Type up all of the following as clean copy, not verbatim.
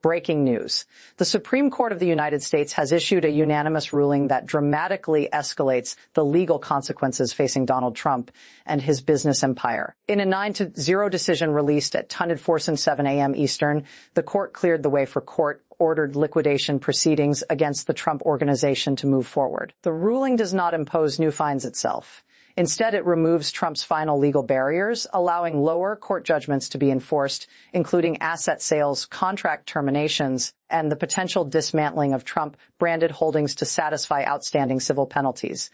Breaking news. The Supreme Court of the United States has issued a unanimous ruling that dramatically escalates the legal consequences facing Donald Trump and his business empire. In a 9-0 decision released at 7 a.m. Eastern, the court cleared the way for court-ordered liquidation proceedings against the Trump organization to move forward. The ruling does not impose new fines itself. Instead, it removes Trump's final legal barriers, allowing lower court judgments to be enforced, including asset sales, contract terminations, and the potential dismantling of Trump-branded holdings to satisfy outstanding civil penalties.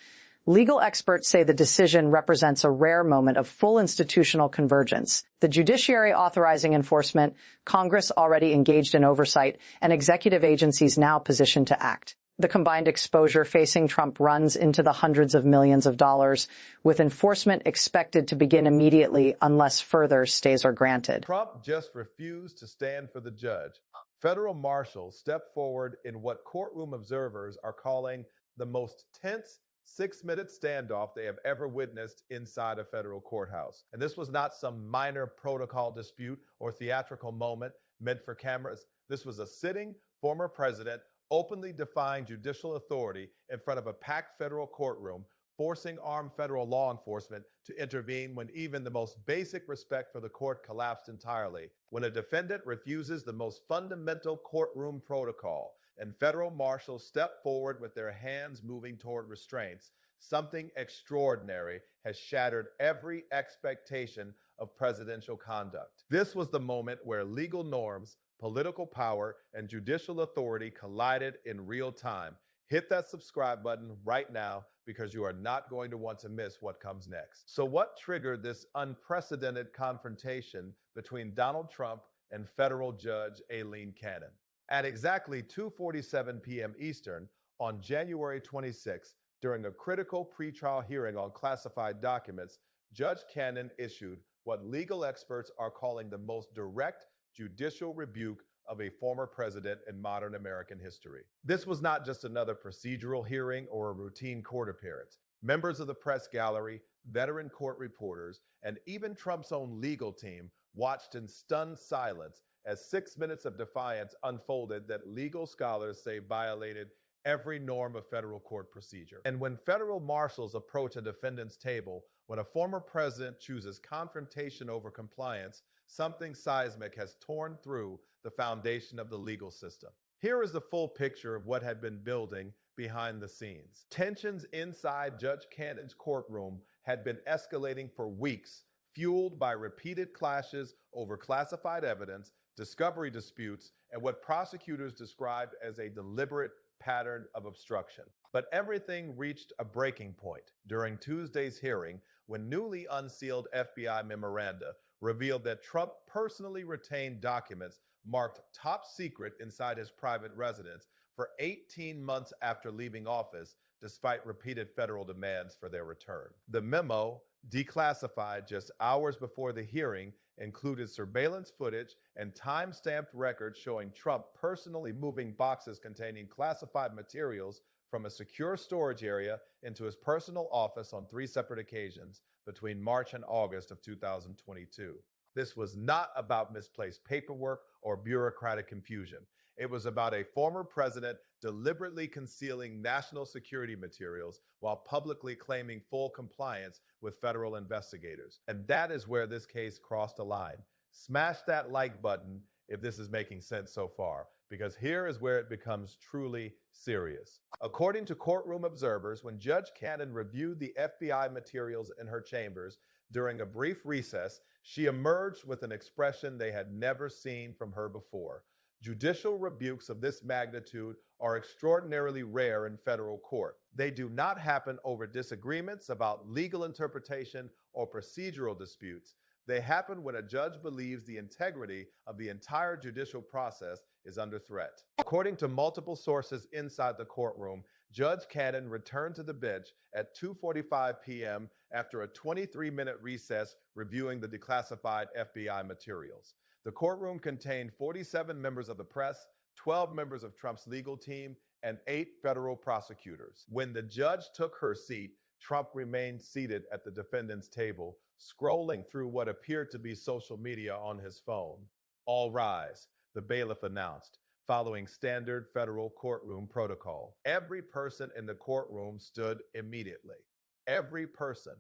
Legal experts say the decision represents a rare moment of full institutional convergence. The judiciary authorizing enforcement, Congress already engaged in oversight, and executive agencies now positioned to act. The combined exposure facing Trump runs into the hundreds of millions of dollars, with enforcement expected to begin immediately unless further stays are granted. Trump just refused to stand for the judge. Federal marshals stepped forward in what courtroom observers are calling the most tense 6-minute standoff they have ever witnessed inside a federal courthouse. And this was not some minor protocol dispute or theatrical moment meant for cameras. This was a sitting former president openly defying judicial authority in front of a packed federal courtroom, forcing armed federal law enforcement to intervene when even the most basic respect for the court collapsed entirely. When a defendant refuses the most fundamental courtroom protocol and federal marshals step forward with their hands moving toward restraints, something extraordinary has shattered every expectation of presidential conduct. This was the moment where legal norms, political power, and judicial authority collided in real time. Hit that subscribe button right now because you are not going to want to miss what comes next. So what triggered this unprecedented confrontation between Donald Trump and federal judge Aileen Cannon? At exactly 2:47 p.m. Eastern on January 26, during a critical pretrial hearing on classified documents, Judge Cannon issued what legal experts are calling the most direct judicial rebuke of a former president in modern American history. This was not just another procedural hearing or a routine court appearance. Members of the press gallery, veteran court reporters, and even Trump's own legal team watched in stunned silence as 6 minutes of defiance unfolded that legal scholars say violated every norm of federal court procedure. And when federal marshals approach a defendant's table, when a former president chooses confrontation over compliance, something seismic has torn through the foundation of the legal system. Here is the full picture of what had been building behind the scenes. Tensions inside Judge Cannon's courtroom had been escalating for weeks, fueled by repeated clashes over classified evidence, discovery disputes, and what prosecutors described as a deliberate pattern of obstruction. But everything reached a breaking point during Tuesday's hearing when newly unsealed FBI memoranda revealed that Trump personally retained documents marked top secret inside his private residence for 18 months after leaving office, despite repeated federal demands for their return. The memo, declassified just hours before the hearing, included surveillance footage and time-stamped records showing Trump personally moving boxes containing classified materials from a secure storage area into his personal office on 3 separate occasions between March and August of 2022. This was not about misplaced paperwork or bureaucratic confusion. It was about a former president deliberately concealing national security materials while publicly claiming full compliance with federal investigators. And that is where this case crossed a line. Smash that like button if this is making sense so far, because here is where it becomes truly serious. According to courtroom observers, when Judge Cannon reviewed the FBI materials in her chambers during a brief recess, she emerged with an expression they had never seen from her before. Judicial rebukes of this magnitude are extraordinarily rare in federal court. They do not happen over disagreements about legal interpretation or procedural disputes. They happen when a judge believes the integrity of the entire judicial process is under threat. According to multiple sources inside the courtroom, Judge Cannon returned to the bench at 2:45 p.m. after a 23-minute recess reviewing the declassified FBI materials. The courtroom contained 47 members of the press, 12 members of Trump's legal team, and 8 federal prosecutors. When the judge took her seat, Trump remained seated at the defendant's table, scrolling through what appeared to be social media on his phone. All rise. the bailiff announced, following standard federal courtroom protocol. Every person in the courtroom stood immediately. Every person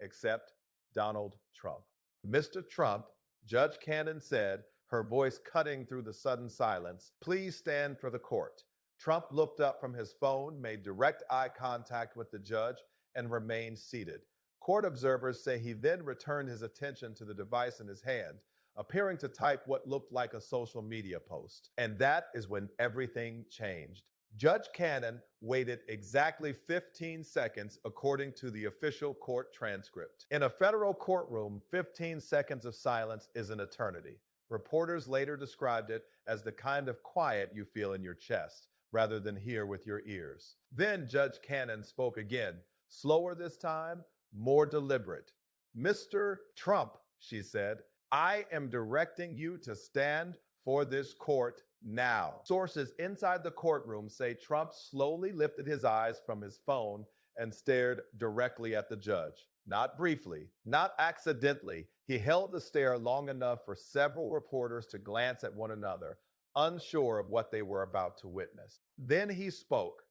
except Donald Trump. Mr. Trump, Judge Cannon said, her voice cutting through the sudden silence, please stand for the court. Trump looked up from his phone, made direct eye contact with the judge, and remained seated. Court observers say he then returned his attention to the device in his hand, appearing to type what looked like a social media post. And that is when everything changed. Judge Cannon waited exactly 15 seconds according to the official court transcript. In a federal courtroom, 15 seconds of silence is an eternity. Reporters later described it as the kind of quiet you feel in your chest, rather than hear with your ears. Then Judge Cannon spoke again, slower this time, more deliberate. Mr. Trump, she said, I am directing you to stand for this court now. Sources inside the courtroom say Trump slowly lifted his eyes from his phone and stared directly at the judge. Not briefly, not accidentally. He held the stare long enough for several reporters to glance at one another, unsure of what they were about to witness. Then he spoke,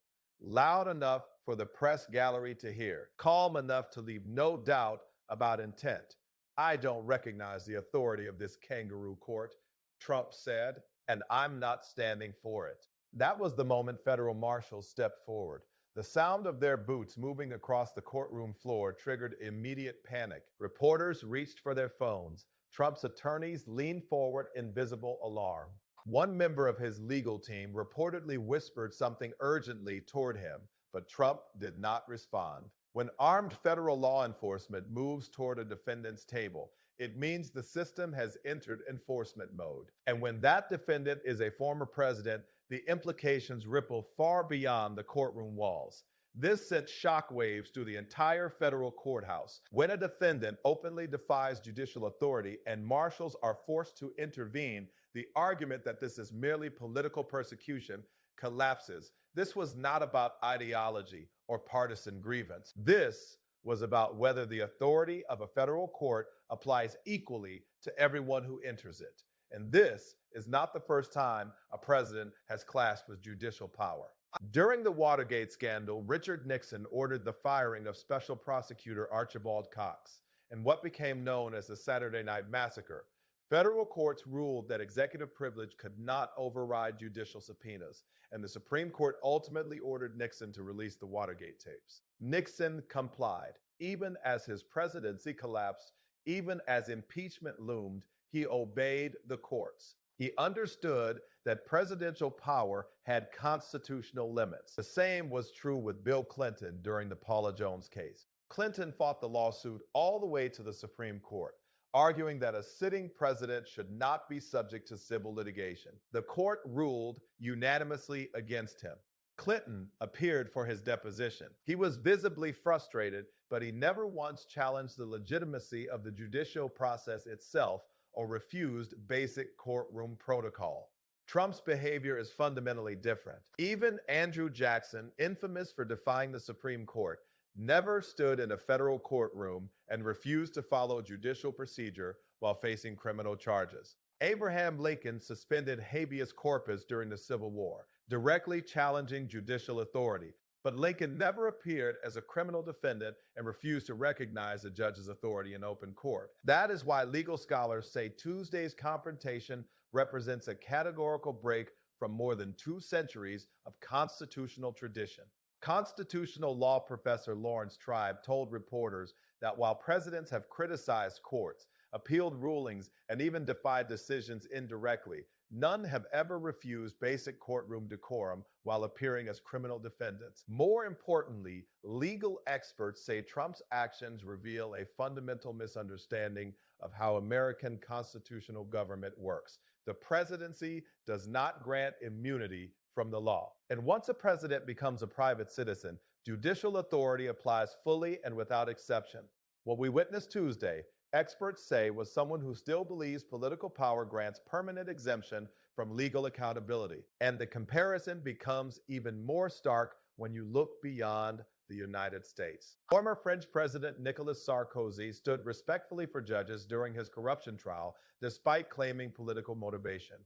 loud enough for the press gallery to hear, calm enough to leave no doubt about intent. I don't recognize the authority of this kangaroo court, Trump said, and I'm not standing for it. That was the moment federal marshals stepped forward. The sound of their boots moving across the courtroom floor triggered immediate panic. Reporters reached for their phones. Trump's attorneys leaned forward in visible alarm. One member of his legal team reportedly whispered something urgently toward him, but Trump did not respond. When armed federal law enforcement moves toward a defendant's table, it means the system has entered enforcement mode. And when that defendant is a former president, the implications ripple far beyond the courtroom walls. This sent shockwaves through the entire federal courthouse. When a defendant openly defies judicial authority and marshals are forced to intervene, the argument that this is merely political persecution collapses. This was not about ideology or partisan grievance. This was about whether the authority of a federal court applies equally to everyone who enters it. And this is not the first time a president has clashed with judicial power. During the Watergate scandal, Richard Nixon ordered the firing of Special Prosecutor Archibald Cox in what became known as the Saturday Night Massacre. Federal courts ruled that executive privilege could not override judicial subpoenas, and the Supreme Court ultimately ordered Nixon to release the Watergate tapes. Nixon complied. Even as his presidency collapsed, even as impeachment loomed, he obeyed the courts. He understood that presidential power had constitutional limits. The same was true with Bill Clinton during the Paula Jones case. Clinton fought the lawsuit all the way to the Supreme Court, arguing that a sitting president should not be subject to civil litigation. The court ruled unanimously against him. Clinton appeared for his deposition. He was visibly frustrated, but he never once challenged the legitimacy of the judicial process itself or refused basic courtroom protocol. Trump's behavior is fundamentally different. Even Andrew Jackson, infamous for defying the Supreme Court, never stood in a federal courtroom and refused to follow judicial procedure while facing criminal charges. Abraham Lincoln suspended habeas corpus during the Civil War, directly challenging judicial authority. But Lincoln never appeared as a criminal defendant and refused to recognize the judge's authority in open court. That is why legal scholars say Tuesday's confrontation represents a categorical break from more than 2 centuries of constitutional tradition. Constitutional law professor Lawrence Tribe told reporters that while presidents have criticized courts, appealed rulings, and even defied decisions indirectly, none have ever refused basic courtroom decorum while appearing as criminal defendants. More importantly, legal experts say Trump's actions reveal a fundamental misunderstanding of how American constitutional government works. The presidency does not grant immunity from the law. And once a president becomes a private citizen, judicial authority applies fully and without exception. What we witnessed Tuesday, experts say, was someone who still believes political power grants permanent exemption from legal accountability. And the comparison becomes even more stark when you look beyond the United States. Former French President Nicolas Sarkozy stood respectfully for judges during his corruption trial, despite claiming political motivation.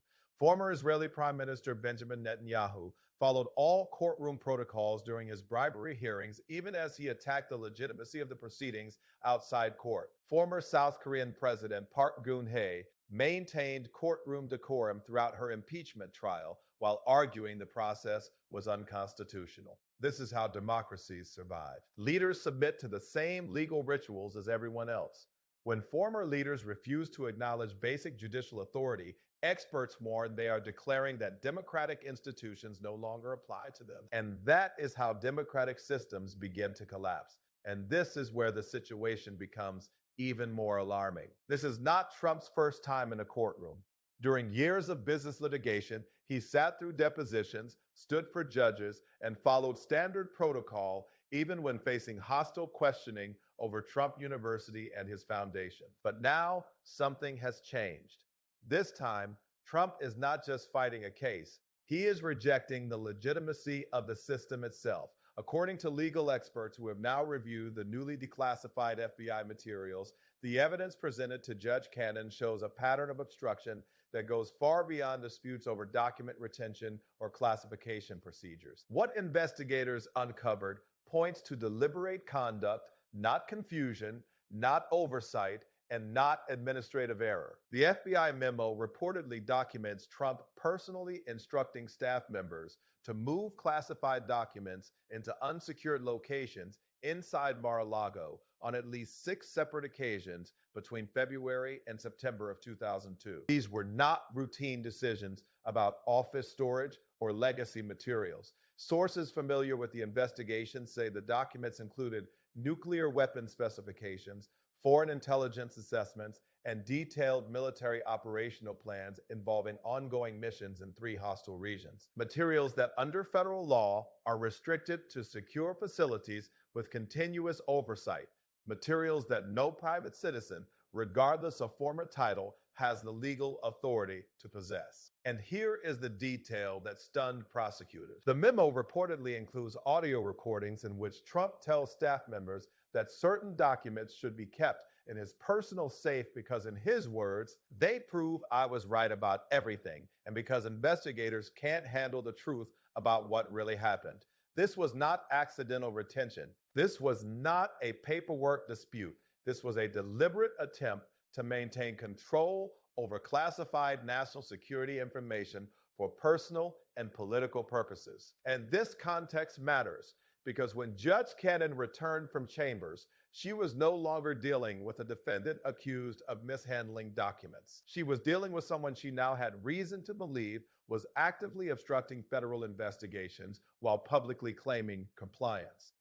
Former Israeli Prime Minister Benjamin Netanyahu followed all courtroom protocols during his bribery hearings, even as he attacked the legitimacy of the proceedings outside court. Former South Korean President Park Geun-hye maintained courtroom decorum throughout her impeachment trial while arguing the process was unconstitutional. This is how democracies survive. Leaders submit to the same legal rituals as everyone else. When former leaders refuse to acknowledge basic judicial authority, experts warn they are declaring that democratic institutions no longer apply to them. And that is how democratic systems begin to collapse. And this is where the situation becomes even more alarming. This is not Trump's first time in a courtroom. During years of business litigation, he sat through depositions, stood for judges, and followed standard protocol even when facing hostile questioning over Trump University and his foundation. But now something has changed. This time, Trump is not just fighting a case, he is rejecting the legitimacy of the system itself. According to legal experts who have now reviewed the newly declassified FBI materials, the evidence presented to Judge Cannon shows a pattern of obstruction that goes far beyond disputes over document retention or classification procedures. What investigators uncovered points to deliberate conduct, not confusion, not oversight, and not administrative error. The FBI memo reportedly documents Trump personally instructing staff members to move classified documents into unsecured locations inside Mar-a-Lago on at least 6 separate occasions between February and September of 2002. These were not routine decisions about office storage or legacy materials. Sources familiar with the investigation say the documents included nuclear weapon specifications, foreign intelligence assessments, and detailed military operational plans involving ongoing missions in 3 hostile regions. Materials that under federal law are restricted to secure facilities with continuous oversight. Materials that no private citizen, regardless of former title, has the legal authority to possess. And here is the detail that stunned prosecutors. The memo reportedly includes audio recordings in which Trump tells staff members that certain documents should be kept in his personal safe because, in his words, they prove I was right about everything, and because investigators can't handle the truth about what really happened. This was not accidental retention. This was not a paperwork dispute. This was a deliberate attempt to maintain control over classified national security information for personal and political purposes. And this context matters because when Judge Cannon returned from chambers, she was no longer dealing with a defendant accused of mishandling documents. She was dealing with someone she now had reason to believe was actively obstructing federal investigations while publicly claiming compliance.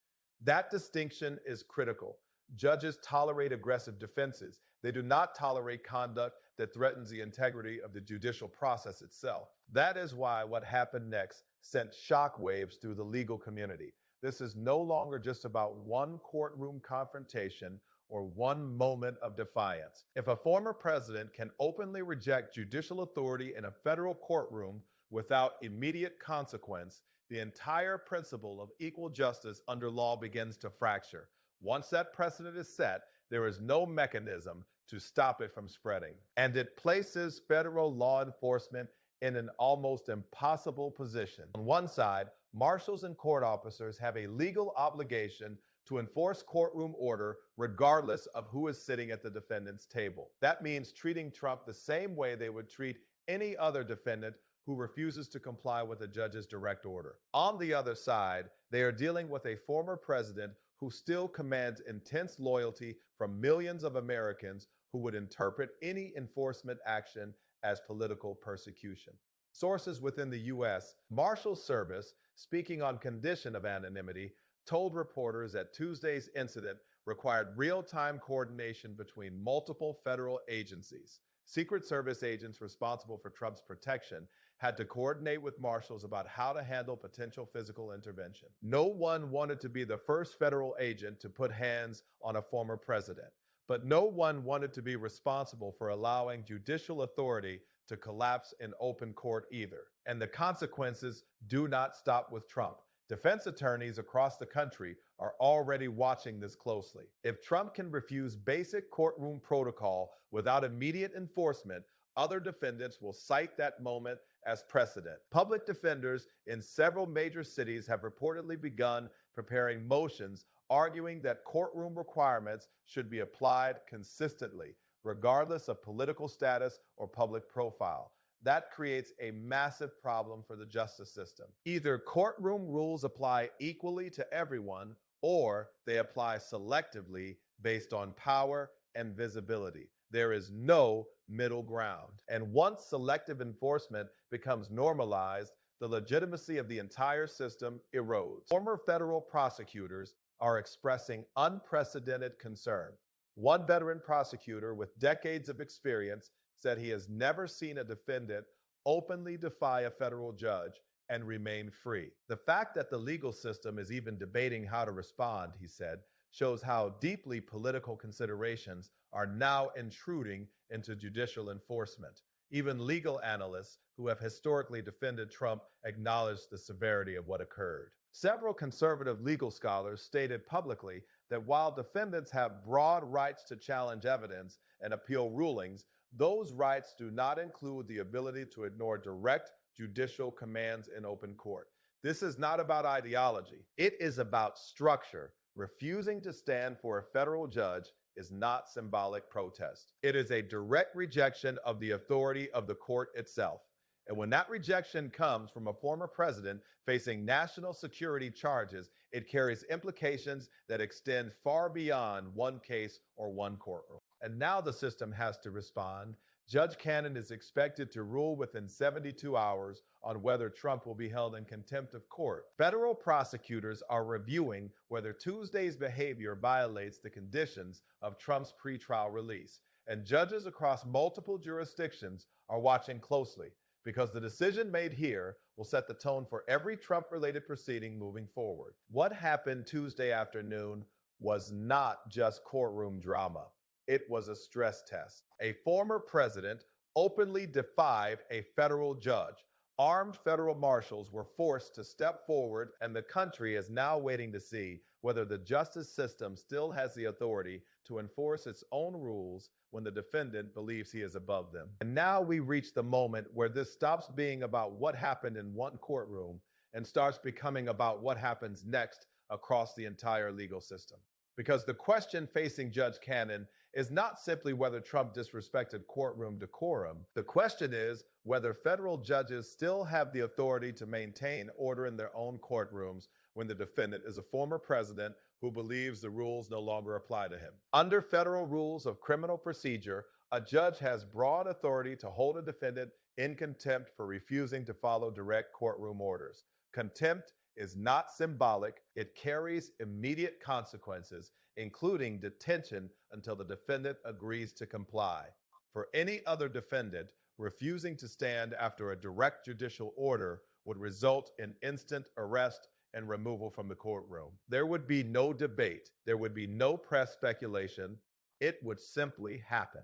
That distinction is critical. Judges tolerate aggressive defenses. They do not tolerate conduct that threatens the integrity of the judicial process itself. That is why what happened next sent shockwaves through the legal community. This is no longer just about one courtroom confrontation or one moment of defiance. If a former president can openly reject judicial authority in a federal courtroom without immediate consequence, the entire principle of equal justice under law begins to fracture. Once that precedent is set, there is no mechanism to stop it from spreading. And it places federal law enforcement in an almost impossible position. On one side, marshals and court officers have a legal obligation to enforce courtroom order regardless of who is sitting at the defendant's table. That means treating Trump the same way they would treat any other defendant who refuses to comply with a judge's direct order. On the other side, they are dealing with a former president who still commands intense loyalty from millions of Americans who would interpret any enforcement action as political persecution. Sources within the U.S. Marshals Service, speaking on condition of anonymity, told reporters that Tuesday's incident required real-time coordination between multiple federal agencies. Secret Service agents responsible for Trump's protection had to coordinate with marshals about how to handle potential physical intervention. No one wanted to be the first federal agent to put hands on a former president, but no one wanted to be responsible for allowing judicial authority to collapse in open court either. And the consequences do not stop with Trump. Defense attorneys across the country are already watching this closely. If Trump can refuse basic courtroom protocol without immediate enforcement, other defendants will cite that moment as precedent. Public defenders in several major cities have reportedly begun preparing motions arguing that courtroom requirements should be applied consistently, regardless of political status or public profile. That creates a massive problem for the justice system. Either courtroom rules apply equally to everyone, or they apply selectively based on power and visibility. There is no middle ground. And once selective enforcement becomes normalized, the legitimacy of the entire system erodes. Former federal prosecutors are expressing unprecedented concern. One veteran prosecutor with decades of experience said he has never seen a defendant openly defy a federal judge and remain free. The fact that the legal system is even debating how to respond, he said, shows how deeply political considerations are now intruding into judicial enforcement. Even legal analysts who have historically defended Trump acknowledge the severity of what occurred. Several conservative legal scholars stated publicly that while defendants have broad rights to challenge evidence and appeal rulings, those rights do not include the ability to ignore direct judicial commands in open court. This is not about ideology. It is about structure. Refusing to stand for a federal judge is not symbolic protest. It is a direct rejection of the authority of the court itself. And when that rejection comes from a former president facing national security charges, it carries implications that extend far beyond one case or one courtroom. And now the system has to respond. Judge Cannon is expected to rule within 72 hours on whether Trump will be held in contempt of court. Federal prosecutors are reviewing whether Tuesday's behavior violates the conditions of Trump's pretrial release. And judges across multiple jurisdictions are watching closely, because the decision made here will set the tone for every Trump-related proceeding moving forward. What happened Tuesday afternoon was not just courtroom drama. It was a stress test. A former president openly defied a federal judge. Armed federal marshals were forced to step forward, and the country is now waiting to see whether the justice system still has the authority to enforce its own rules when the defendant believes he is above them. And now we reach the moment where this stops being about what happened in one courtroom and starts becoming about what happens next across the entire legal system. Because the question facing Judge Cannon is not simply whether Trump disrespected courtroom decorum. The question is whether federal judges still have the authority to maintain order in their own courtrooms when the defendant is a former president who believes the rules no longer apply to him. Under federal rules of criminal procedure, a judge has broad authority to hold a defendant in contempt for refusing to follow direct courtroom orders. Contempt is not symbolic. It carries immediate consequences, including detention until the defendant agrees to comply. For any other defendant, refusing to stand after a direct judicial order would result in instant arrest and removal from the courtroom. There would be no debate. There would be no press speculation. It would simply happen.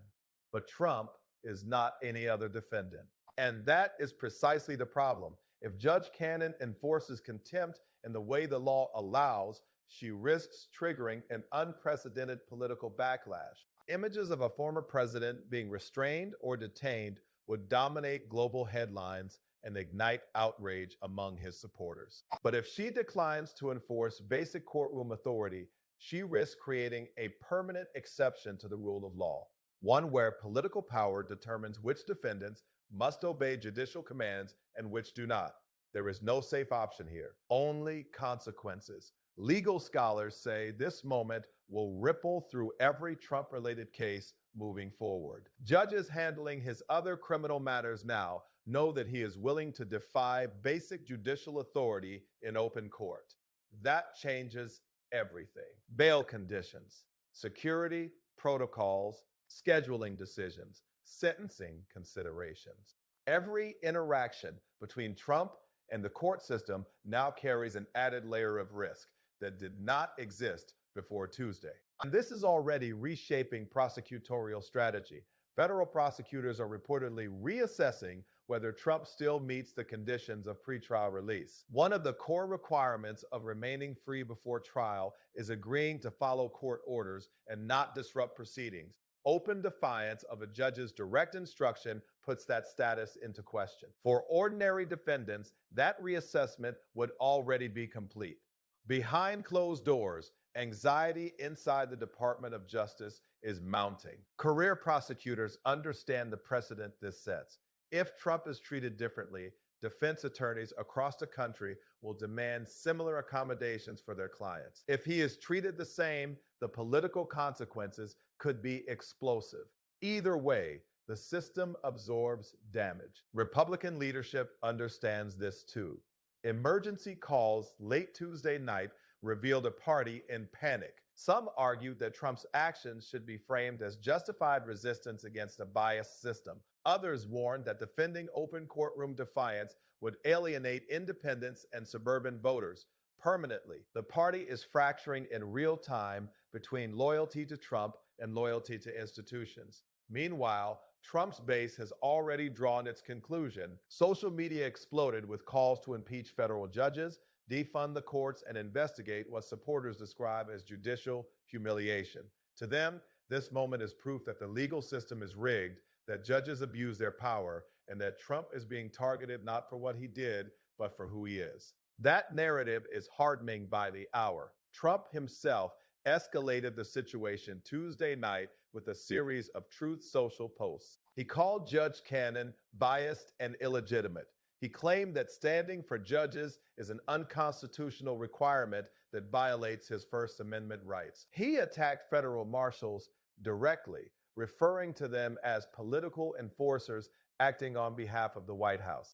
But Trump is not any other defendant. And that is precisely the problem. If Judge Cannon enforces contempt in the way the law allows, she risks triggering an unprecedented political backlash. Images of a former president being restrained or detained would dominate global headlines and ignite outrage among his supporters. But if she declines to enforce basic courtroom authority, she risks creating a permanent exception to the rule of law, one where political power determines which defendants must obey judicial commands and which do not. There is no safe option here, only consequences. Legal scholars say this moment will ripple through every Trump-related case moving forward. Judges handling his other criminal matters now know that he is willing to defy basic judicial authority in open court. That changes everything. Bail conditions, security protocols, scheduling decisions, sentencing considerations. Every interaction between Trump and the court system now carries an added layer of risk that did not exist before Tuesday. And this is already reshaping prosecutorial strategy. Federal prosecutors are reportedly reassessing whether Trump still meets the conditions of pretrial release. One of the core requirements of remaining free before trial is agreeing to follow court orders and not disrupt proceedings. Open defiance of a judge's direct instruction puts that status into question. For ordinary defendants, that reassessment would already be complete. Behind closed doors, anxiety inside the Department of Justice is mounting. Career prosecutors understand the precedent this sets. If Trump is treated differently, defense attorneys across the country will demand similar accommodations for their clients. If he is treated the same, the political consequences could be explosive. Either way, the system absorbs damage. Republican leadership understands this too. Emergency calls late Tuesday night revealed a party in panic. Some argued that Trump's actions should be framed as justified resistance against a biased system. Others warned that defending open courtroom defiance would alienate independents and suburban voters permanently. The party is fracturing in real time between loyalty to Trump and loyalty to institutions. Meanwhile, Trump's base has already drawn its conclusion. Social media exploded with calls to impeach federal judges, defund the courts, and investigate what supporters describe as judicial humiliation. To them, this moment is proof that the legal system is rigged, that judges abuse their power, and that Trump is being targeted not for what he did, but for who he is. That narrative is hardening by the hour. Trump himself escalated the situation Tuesday night with a series of Truth Social posts. He called Judge Cannon biased and illegitimate. He claimed that standing for judges is an unconstitutional requirement that violates his First Amendment rights. He attacked federal marshals directly, referring to them as political enforcers acting on behalf of the White House.